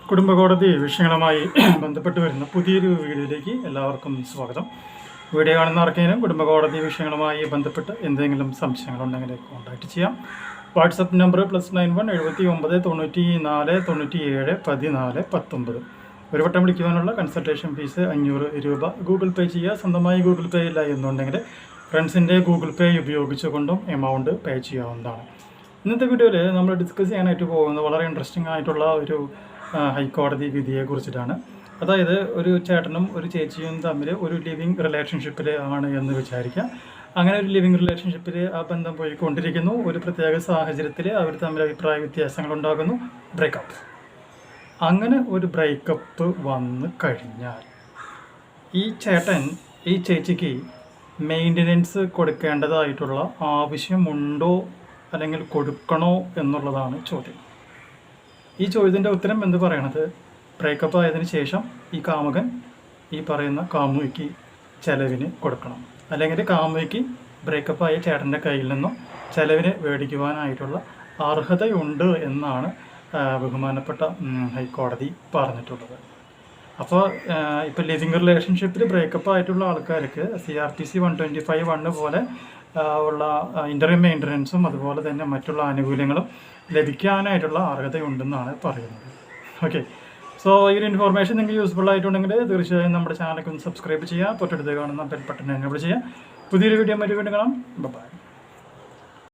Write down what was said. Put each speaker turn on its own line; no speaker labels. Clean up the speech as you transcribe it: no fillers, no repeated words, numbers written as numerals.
കുടുംബകോടതി വിഷയങ്ങളുമായി ബന്ധപ്പെട്ട് വരുന്ന പുതിയൊരു വീഡിയോയിലേക്ക് എല്ലാവർക്കും സ്വാഗതം. വീഡിയോ കാണുന്ന ആർക്കെങ്കിലും കുടുംബകോടതി വിഷയങ്ങളുമായി ബന്ധപ്പെട്ട് എന്തെങ്കിലും സംശയങ്ങളുണ്ടെങ്കിൽ കോൺടാക്റ്റ് ചെയ്യാം. WhatsApp number +91 79 94 97 14 19. ഒരു വട്ടം വിളിക്കുവാനുള്ള കൺസൾട്ടേഷൻ ഫീസ് 500 രൂപ. ഗൂഗിൾ പേ ചെയ്യുക. സ്വന്തമായി ഗൂഗിൾ പേ ഇല്ല എന്നുണ്ടെങ്കിൽ ഫ്രണ്ട്സിൻ്റെ ഗൂഗിൾ പേ ഉപയോഗിച്ചുകൊണ്ടും എമൗണ്ട് പേ ചെയ്യാവുന്നതാണ്. ഇന്നത്തെ വീഡിയോയിൽ നമ്മൾ ഡിസ്കസ് ചെയ്യാനായിട്ട് പോകുന്നത് വളരെ ഇൻട്രസ്റ്റിംഗ് ആയിട്ടുള്ള ഒരു ഹൈക്കോടതി വിധിയെക്കുറിച്ചിട്ടാണ്. അതായത് ഒരു ചേട്ടനും ഒരു ചേച്ചിയും തമ്മിൽ ഒരു ലിവിങ് റിലേഷൻഷിപ്പിൽ ആണ് എന്ന് വിചാരിക്കുക. അങ്ങനെ ഒരു ലിവിങ് റിലേഷൻഷിപ്പിൽ ആ ബന്ധം പോയിക്കൊണ്ടിരിക്കുന്നു. ഒരു പ്രത്യേക സാഹചര്യത്തിൽ അവർ തമ്മിൽ അഭിപ്രായ വ്യത്യാസങ്ങളുണ്ടാകുന്നു, ബ്രേക്കപ്പ്. അങ്ങനെ ഒരു ബ്രേക്കപ്പ് വന്നു കഴിഞ്ഞാൽ ഈ ചേട്ടൻ ഈ ചേച്ചിക്ക് മെയിൻ്റനൻസ് കൊടുക്കേണ്ടതായിട്ടുള്ള ആവശ്യമുണ്ടോ അല്ലെങ്കിൽ കൊടുക്കണോ എന്നുള്ളതാണ് ചോദ്യം. ഈ ചോദ്യത്തിൻ്റെ ഉത്തരം എന്ന് പറയണത്, ബ്രേക്കപ്പ് ആയതിനു ശേഷം ഈ കാമുകൻ ഈ പറയുന്ന കാമുകിക്ക് ചെലവിന് കൊടുക്കണം, അല്ലെങ്കിൽ കാമുകിക്ക് ബ്രേക്കപ്പായ ചേട്ടൻ്റെ കയ്യിൽ നിന്നും ചെലവിന് മേടിക്കുവാനായിട്ടുള്ള അർഹതയുണ്ട് എന്നാണ് ബഹുമാനപ്പെട്ട ഹൈക്കോടതി പറഞ്ഞിട്ടുള്ളത്. അപ്പോൾ ഇപ്പോൾ ലിവിങ് റിലേഷൻഷിപ്പിൽ ബ്രേക്കപ്പ് ആയിട്ടുള്ള ആൾക്കാർക്ക് CRPC 125(1) പോലെ ഉള്ള ഇൻ്റർവ്യൂ മെയിൻ്റനൻസും അതുപോലെ തന്നെ മറ്റുള്ള ആനുകൂല്യങ്ങളും ലഭിക്കാനായിട്ടുള്ള അർഹതയുണ്ടെന്നാണ് പറയുന്നത്. ഓക്കെ, സോ ഈ ഒരു ഇൻഫോർമേഷൻ നിങ്ങൾക്ക് യൂസ്ഫുൾ ആയിട്ടുണ്ടെങ്കിൽ തീർച്ചയായും നമ്മുടെ ചാനലൊക്കെ ഒന്ന് സബ്സ്ക്രൈബ് ചെയ്യുക. തൊട്ടടുത്ത് കാണുന്ന ബെൽ ബട്ടൺ എനേബിൾ ചെയ്യുക. പുതിയൊരു വീഡിയോ മറ്റു വീണ്ടും കാണാം. ബൈ.